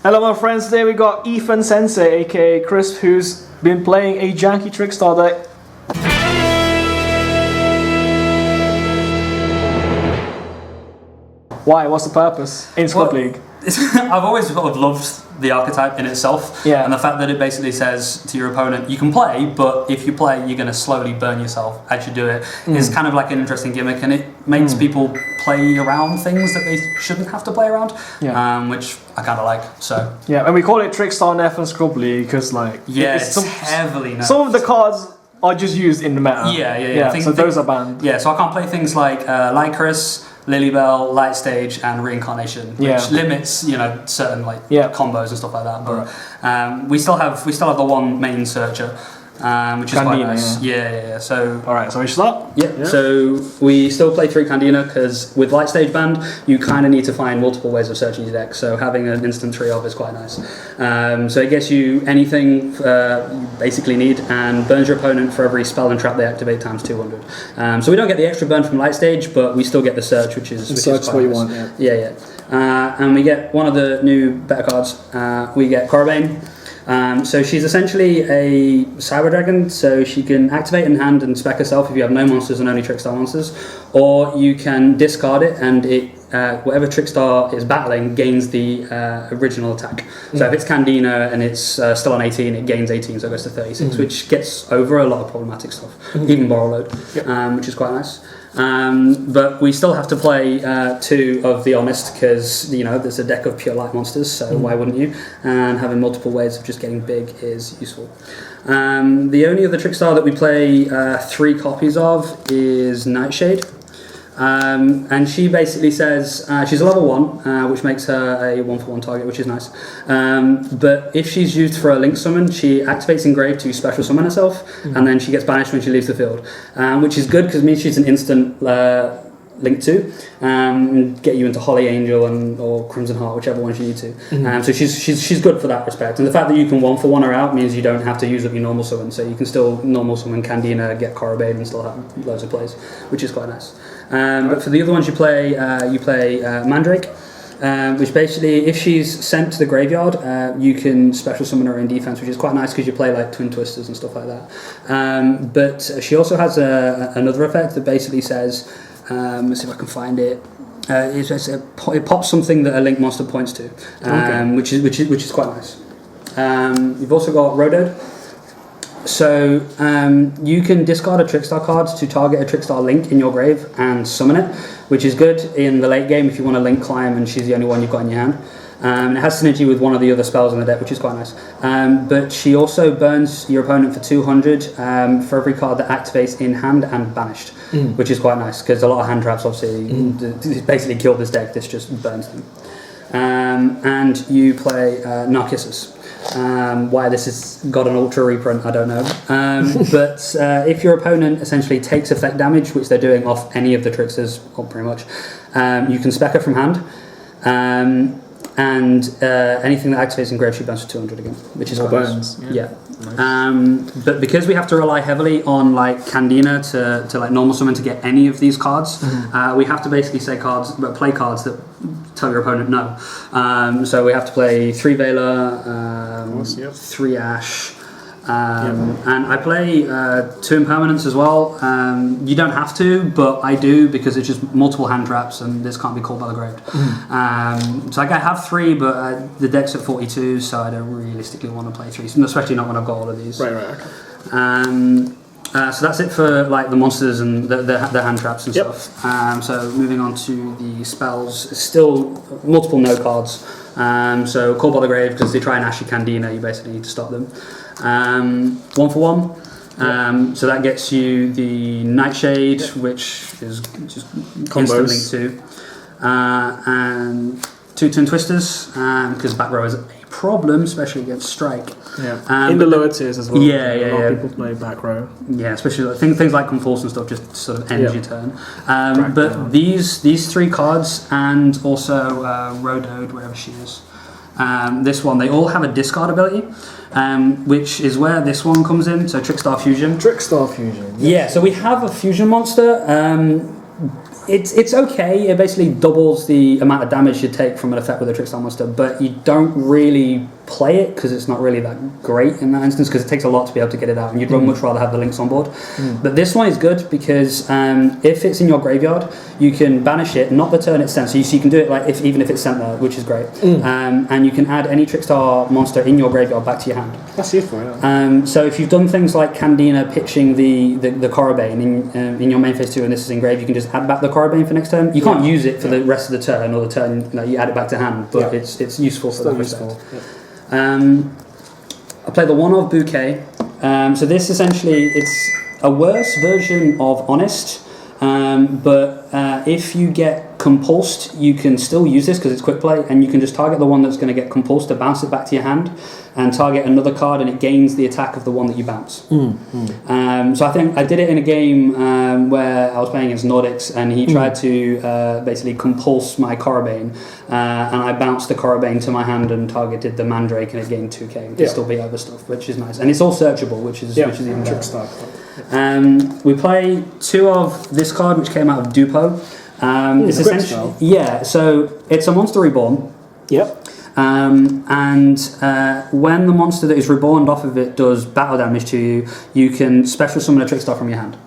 Hello my friends, today we got Ethan Sensei, aka Crisp, who's been playing a janky Trickstar deck. Why? What's the purpose in Squad League? I've always sort of loved the archetype in itself, and the fact that it basically says to your opponent, you can play, but if you play, you're going to slowly burn yourself as you do it. Is kind of like an interesting gimmick, and it makes people play around things that they shouldn't have to play around, which I kind of like. So and we call it Trickstar NERF and Squad League because it's heavily nerfed. Some of the cards are just used in the meta. So those are banned. Yeah, so I can't play things like Lycoris, Lilybell, Light Stage, and Reincarnation, which limits certain combos and stuff like that. But we still have the one main searcher, which is quite nice. So alright, so we start. So we still play through Candina because with Light Stage banned, you kind of need to find multiple ways of searching your deck. So having an instant 3-of is quite nice. So it gets you anything you basically need and burns your opponent for every spell and trap they activate times 200. So we don't get the extra burn from Light Stage, but we still get the search, which is what nice. you want. And we get one of the new better cards. We get Corobane. So she's essentially a Cyber Dragon, so she can activate in hand and spec herself if you have no monsters and only Trickstar monsters, or you can discard it and it whatever Trickstar is battling gains the original attack. So if it's Candina and it's still on 18, it gains 18, so it goes to 36, which gets over a lot of problematic stuff, even Borrow Load, which is quite nice. But we still have to play 2 of the Honest because there's a deck of pure light monsters, so why wouldn't you? And having multiple ways of just getting big is useful. The only other Trickstar that we play 3 copies of is Nightshade. And she basically says she's a level 1, which makes her a 1-for-1 target, which is nice. But if she's used for a link summon, she activates Engrave to special summon herself, and then she gets banished when she leaves the field, which is good because it means she's an instant link to, get you into Holly Angel or Crimson Heart, whichever one you need to. So she's good for that respect. And the fact that you can 1-for-1 her out means you don't have to use up your normal summon, so you can still normal summon Candina, get Corobane, and still have loads of plays, which is quite nice. But for the other ones you play Mandrake, which basically, if she's sent to the graveyard, you can special summon her in defense, which is quite nice because you play like Twin Twisters and stuff like that. But she also has another effect that basically says, let's see if I can find it. It pops something that a link monster points to, which is quite nice. You've also got Rodode. So you can discard a Trickstar card to target a Trickstar link in your grave and summon it, which is good in the late game if you want to link climb and she's the only one you've got in your hand. It has synergy with one of the other spells in the deck, which is quite nice. But she also burns your opponent for 200 for every card that activates in hand and banished, which is quite nice because a lot of hand traps obviously basically kill this deck. This just burns them. And you play Narcissus. Why this has got an ultra reprint, I don't know. But if your opponent essentially takes effect damage, which they're doing off any of the Trickstars, or pretty much, you can spec her from hand. And anything that activates Engrave, she burns for 200 again, which is quite nice. Nice. But because we have to rely heavily on like Candina to like normal summon to get any of these cards, we have to basically play cards that tell your opponent no. So we have to play 3 Veiler, 3 Ash, and I play 2 Impermanence as well. You don't have to, but I do because it's just multiple hand traps and this can't be called by the grave. So I have 3, but the deck's at 42, so I don't realistically want to play 3, especially not when I've got all of these. So that's it for like the monsters and the hand traps and stuff. So moving on to the spells, still multiple no cards. So Call by the Grave, because they try and Ash your Candina, you basically need to stop them. 1-for-1. So that gets you the Nightshade, which is just instant link to, and 2 Twin Twisters, because back row is a problem, especially against Strike. In the lower tiers as well. A lot of people play back row. Especially like things like Conforce and stuff just sort of ends your turn. But these 3 cards and also Rodode, wherever she is. This one, they all have a discard ability, which is where this one comes in. So Trickstar Fusion. Trickstar Fusion. So we have a fusion monster. It's okay. It basically doubles the amount of damage you take from an effect with a Trickstar monster, but you don't really play it because it's not really that great in that instance, because it takes a lot to be able to get it out, and you'd much rather have the links on board. But this one is good because if it's in your graveyard, you can banish it, not the turn it's sent, so you can do it like even if it's sent there, which is great. And you can add any Trickstar monster in your graveyard back to your hand. That's useful, yeah. So if you've done things like Candina pitching the Corobane in your main phase 2 and this is engraved, you can just add back the Corobane for next turn. You can't use it for the rest of the turn, or the turn you add it back to hand, but it's useful for that respect. I play the 1-of Bouquet. So this essentially, it's a worse version of Honest, but if you get compulsed, you can still use this because it's quick play, and you can just target the one that's going to get compulsed to bounce it back to your hand, and target another card, and it gains the attack of the one that you bounce. So I think I did it in a game where I was playing against Nordics, and he tried to basically compulse my Corobane, and I bounced the Corobane to my hand and targeted the Mandrake, and it gained 2k. It still beat other stuff, which is nice, and it's all searchable, which is even better. We play 2 of this card, which came out of Dupo. It's essentially so it's a monster reborn. And when the monster that is reborn off of it does battle damage to you, you can special summon a Trickstar from your hand.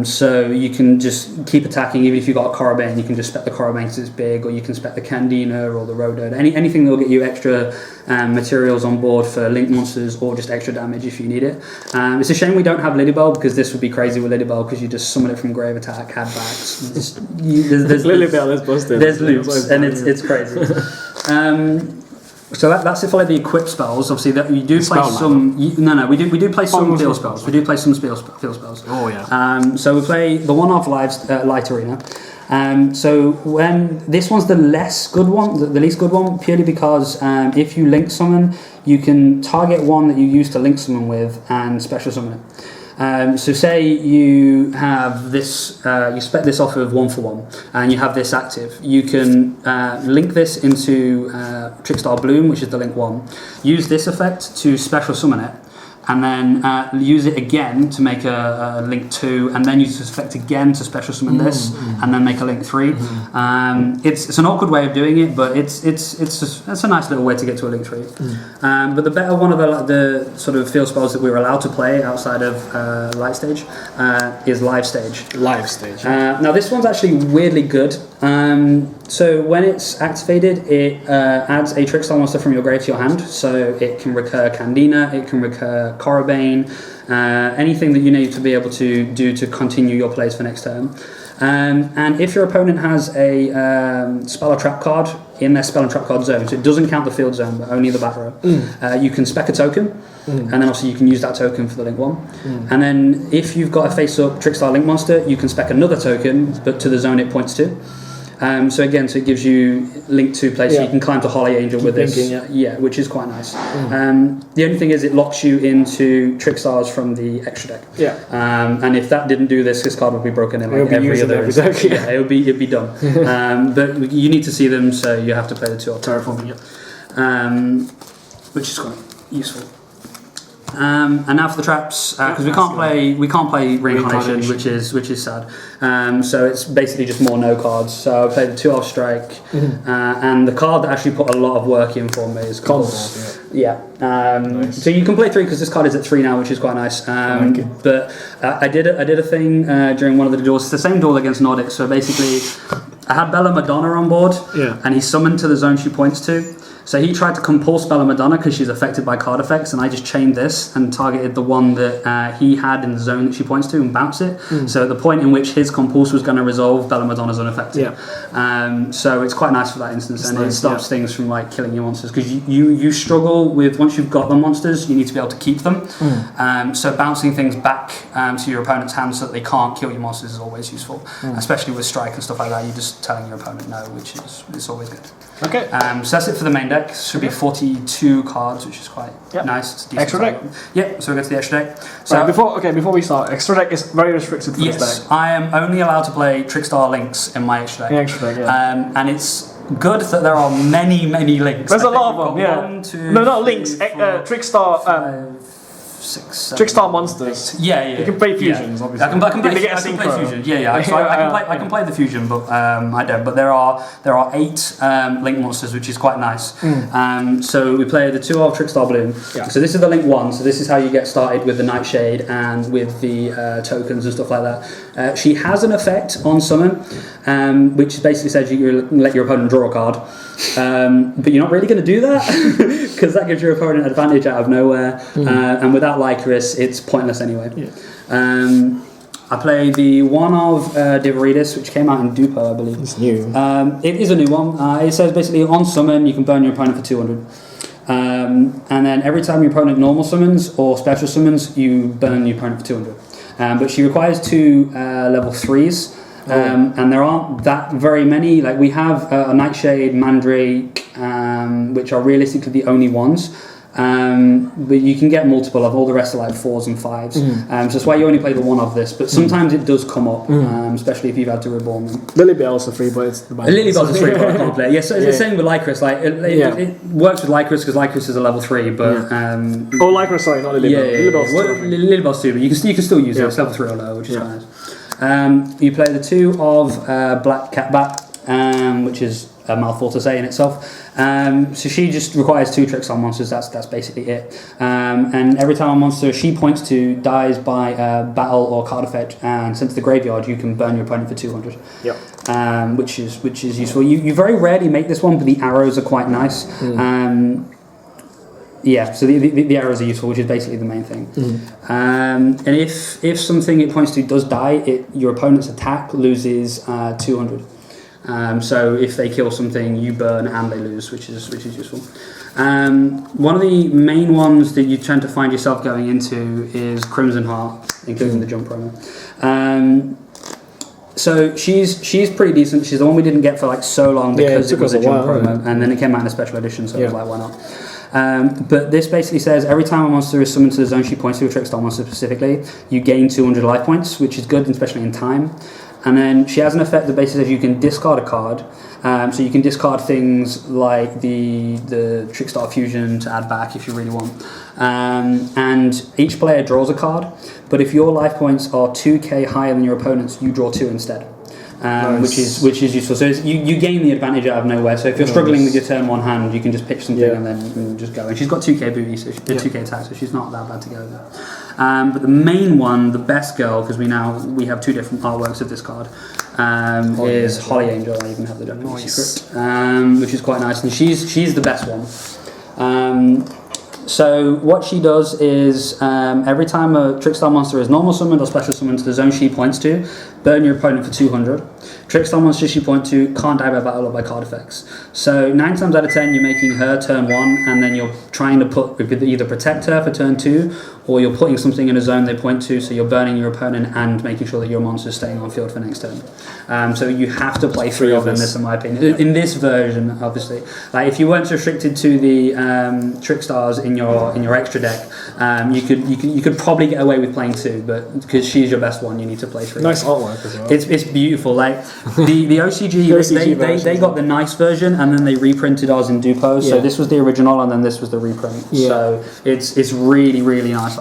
So you can just keep attacking, even if you've got a Corobane, you can just spec the Corobane because it's big, or you can spec the Candina or the Rodode, anything that will get you extra materials on board for link monsters, or just extra damage if you need it. It's a shame we don't have Lilybell, because this would be crazy with Lilybell, because you just summon it from grave attack, add backs. There's Lilybell is busted. There's loops, and it's crazy. So that's it for like the equip spells. Obviously, that you do play some. We do play some field spells. We do play some field spells. Oh yeah. So we play the 1-of Light Arena. So when this one's the less good one, the least good one, purely because if you link summon, you can target one that you used to link summon with and special summon it. So say you have this, you spec this off of 1-for-1, and you have this active. You can link this into Trickstar Bloom, which is the link 1. Use this effect to special summon it, and then use it again to make a link 2, and then use this effect again to special summon this, and then make a link 3. It's an awkward way of doing it, but it's a nice little way to get to a link 3. But the better one of the sort of field spells that we were allowed to play outside of Light Stage is Live Stage. Now this one's actually weirdly good. So when it's activated, it adds a Trickstar monster from your grave to your hand. So it can recur Candina, it can recur Corobane, anything that you need to be able to do to continue your plays for next turn. And if your opponent has a spell or trap card in their spell and trap card zone, so it doesn't count the field zone but only the back row, you can spec a token, and then obviously you can use that token for the link 1. And then if you've got a face-up Trickstar link monster, you can spec another token but to the zone it points to. So it gives you link to place, so you can climb to Holly Angel with this, which is quite nice. The only thing is it locks you into Trickstars from the extra deck. And if that didn't do this card would be broken in like every other deck. It'd be done. But you need to see them, so you have to play the 2 Terraforming, which is quite useful. And now for the traps, because we can't play Reincarnation, which is sad. So it's basically just more no cards. So I played the 2-of Strike, and the card that actually put a lot of work in for me is Compulse. Nice. So you can play 3 because this card is at 3 now, which is quite nice. But I did a thing during one of the duels. It's the same duel against Nordic. So basically, I had Bella Madonna on board, and he summoned to the zone she points to. So he tried to compulse Bella Madonna because she's affected by card effects, and I just chained this and targeted the one that he had in the zone that she points to and bounced it. So at the point in which his compulse was going to resolve, Bella Madonna's unaffected. So it's quite nice for that instance, and it stops things from like killing your monsters, because you struggle with, once you've got the monsters, you need to be able to keep them. So bouncing things back to your opponent's hand so that they can't kill your monsters is always useful, especially with strike and stuff like that. You're just telling your opponent no, which is it's always good. Okay. So that's it for the main deck. Should be 42 cards, which is quite nice. It's extra deck. Yep. So we go to the extra deck. So right, before we start, extra deck is very restricted to this deck. I am only allowed to play Trickstar links in my extra deck. And it's good that there are many links. There's a lot of them. 1, 2, not 3, links. 4, Trickstar. 6, 7. Trickstar monsters. Yeah. You can play fusions, obviously. I can play synchro. fusions. Yeah. So I can play the fusion, but I don't. But there are 8 link monsters, which is quite nice. So we play the 2 of Trickstar Bloom. Yeah. So this is the link 1. So this is how you get started with the Nightshade and with the tokens and stuff like that. She has an effect on summon, which basically says you let your opponent draw a card. But you're not really going to do that because that gives your opponent an advantage out of nowhere. And without Lycoris, it's pointless anyway. Yeah. I play the 1 of Diveritas, which came out in Dupo, I believe. It's new. It is a new one. It says basically on summon, you can burn your opponent for 200. And then every time your opponent normal summons or special summons, you burn your opponent for 200. But she requires 2 level 3s. And there aren't that very many. Like we have a Nightshade, Mandrake, which are realistically the only ones. But you can get multiple of all the rest are like 4s and 5s. So that's why you only play the 1 of this. But sometimes it does come up, especially if you've had to reborn them. Lilybell's a free, but it's the Lilybell's a free, but I can't play. Yeah, so it's the same with Lycoris. Like it works with Lycoris because Lycoris is a level 3, but Lycoris, sorry, not Lilybell. Lilybell's 2, but you can still use it. It's level 3 or lower, which is nice. You play the 2 of Black Cat Bat, which is a mouthful to say in itself. So she just requires 2 Trickstar monsters. That's basically it. And every time a monster she points to dies by battle or card effect and sent to the graveyard, you can burn your opponent for 200. Yep. Which is useful. You very rarely make this one, but the arrows are quite nice. Yeah, so the arrows are useful, which is basically the main thing. And if something it points to does die, your opponent's attack loses 200. So if they kill something, you burn and they lose, which is useful. One of the main ones that you tend to find yourself going into is Crimson Heart, including the jump promo. So she's pretty decent. She's the one we didn't get for like so long because it was a jump promo, and then it came out in a special edition. So I was like, why not? But this basically says every time a monster is summoned to the zone she points to, a Trickstar monster specifically, you gain 200 life points, which is good, especially in time. And then she has an effect that basically says you can discard a card. So you can discard things like the Trickstar Fusion to add back if you really want. And each player draws a card, but if your life points are 2k higher than your opponent's, you draw 2 instead. Nice. which is useful. So you gain the advantage out of nowhere. So if you're struggling with your turn 1 hand, you can just pitch something and then you can just go. And she's got 2k booty, so 2k attack, so she's not that bad to go there. But the main one, the best girl, because we have 2 different artworks of this card, is Holly Angel. I even have the Japanese secret, which is quite nice, and she's the best one. So what she does is every time a Trickstar monster is normal summoned or special summoned to the zone she points to, burn your opponent for 200. Trickstar monsters she points to can't die by battle or by card effects. So 9 times out of 10 you're making her turn 1 and then you're trying to either protect her for turn 2 or you're putting something in a zone they point to, so you're burning your opponent and making sure that your monster is staying on field for next turn. So you have to play 3 of them, this in my opinion. In this version, obviously. Like if you weren't restricted to the Trickstars in your extra deck, you could probably get away with playing 2, but because she's your best one, you need to play 3. Nice artwork as well. It's beautiful. Like the OCG, they got the nice version and then they reprinted ours in Dupo. So this was the original and then this was the reprint. So it's really, really nice artwork.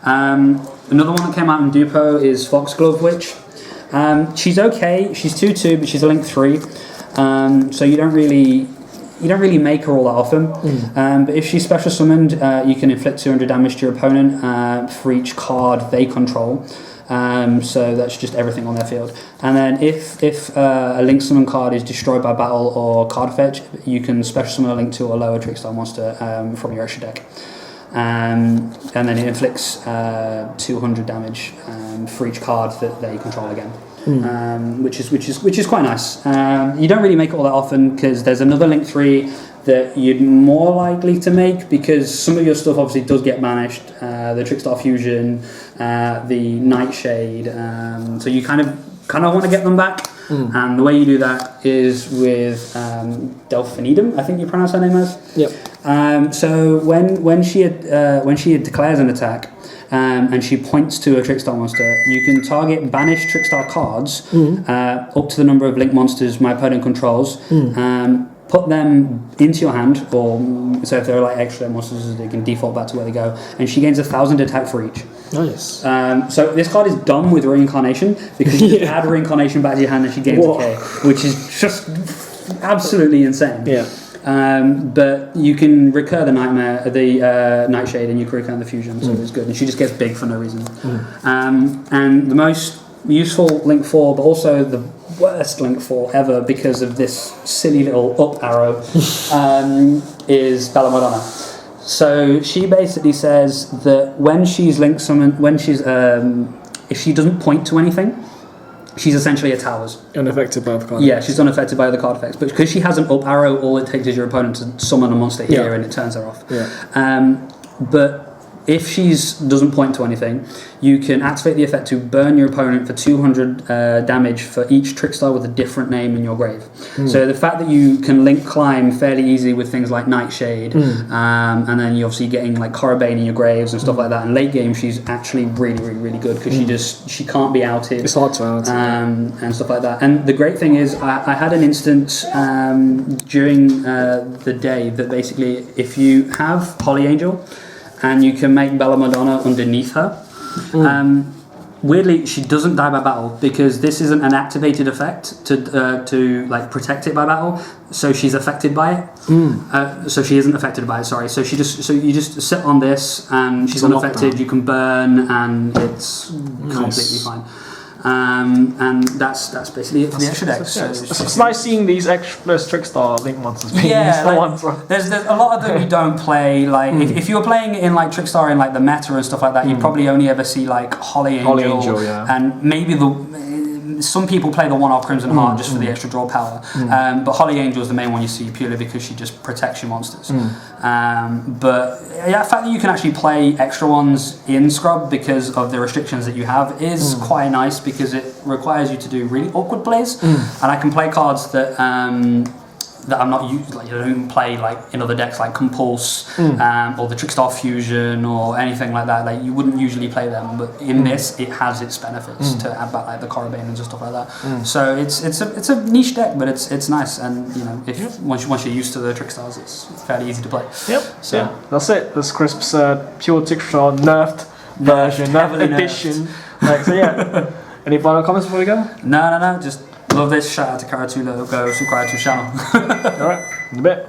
Another one that came out in Dupo is Foxglove Witch. She's okay. She's 2/2, but she's a link 3. So you don't really make her all that often. But if she's special summoned, you can inflict 200 damage to your opponent for each card they control. So that's just everything on their field. And then if a link summon card is destroyed by battle or card fetch, you can special summon a link to a lower Trickstar monster from your extra deck. And then it inflicts 200 damage for each card that they control again. Which is quite nice. You don't really make it all that often because there's another link 3 that you're more likely to make because some of your stuff obviously does get banished. The Trickstar Fusion, the Nightshade. So you kind of want to get them back. And the way you do that is with Delphinidum, I think you pronounce her name as. Yep. So when she declares an attack, and she points to a Trickstar monster, you can target banished Trickstar cards up to the number of link monsters my opponent controls, put them into your hand, or so if they're like extra monsters, they can default back to where they go, and she gains 1,000 attack for each. Nice. So this card is dumb with Reincarnation, because you add Reincarnation back to your hand and she gains a K, which is just absolutely insane. Yeah. But you can recur the Nightshade, and you can recur the Fusion, so it's good. And she just gets big for no reason. And the most useful Link 4, but also the worst Link 4 ever because of this silly little up arrow, is Bella Madonna. So she basically says that when she's Link Summon, if she doesn't point to anything, she's essentially a towers. Unaffected by the card. Yeah, she's unaffected by the card effects. But because she has an up arrow, all it takes is your opponent to summon a monster here and it turns her off. Yeah. But if she doesn't point to anything, you can activate the effect to burn your opponent for 200 damage for each Trickstar with a different name in your grave. So the fact that you can link climb fairly easy with things like Nightshade, and then you're obviously getting like Corobane in your graves and stuff like that. And late game, she's actually really, really, really good because she can't be outed. It's hard to out. And stuff like that. And the great thing is, I had an instance during the day that basically, if you have Holy Angel, and you can make Bella Madonna underneath her. Weirdly, she doesn't die by battle because this isn't an activated effect to like protect it by battle. So she's affected by it. So she isn't affected by it. Sorry. So you just sit on this and she's unaffected. You can burn and it's completely fine. And that's basically it for the extra decks. It's nice seeing these extra Trickstar Link monsters being used for once. There's a lot of them you don't play. Like if you were playing in like Trickstar in like the meta and stuff like that, you'd probably only ever see like Holy Angel, and maybe some people play the one-off Crimson Heart just for the extra draw power. But Holy Angel is the main one you see purely because she just protects your monsters. But yeah, the fact that you can actually play extra ones in Scrub because of the restrictions that you have is quite nice because it requires you to do really awkward plays. And I can play cards that I'm not used, like you don't even play like in other decks like Compulse or the Trickstar Fusion or anything like that. Like you wouldn't usually play them, but in this it has its benefits to add back like the Corobane and stuff like that. So it's a niche deck, but it's nice, and you know once you're used to the Trickstars, it's fairly easy to play. So that's it. This Crisp's pure Trickstar nerfed version, nerfed edition. Any final comments before we go? No. Just love this. Shout out to Karatula. Go subscribe to his channel. Alright, in a bit.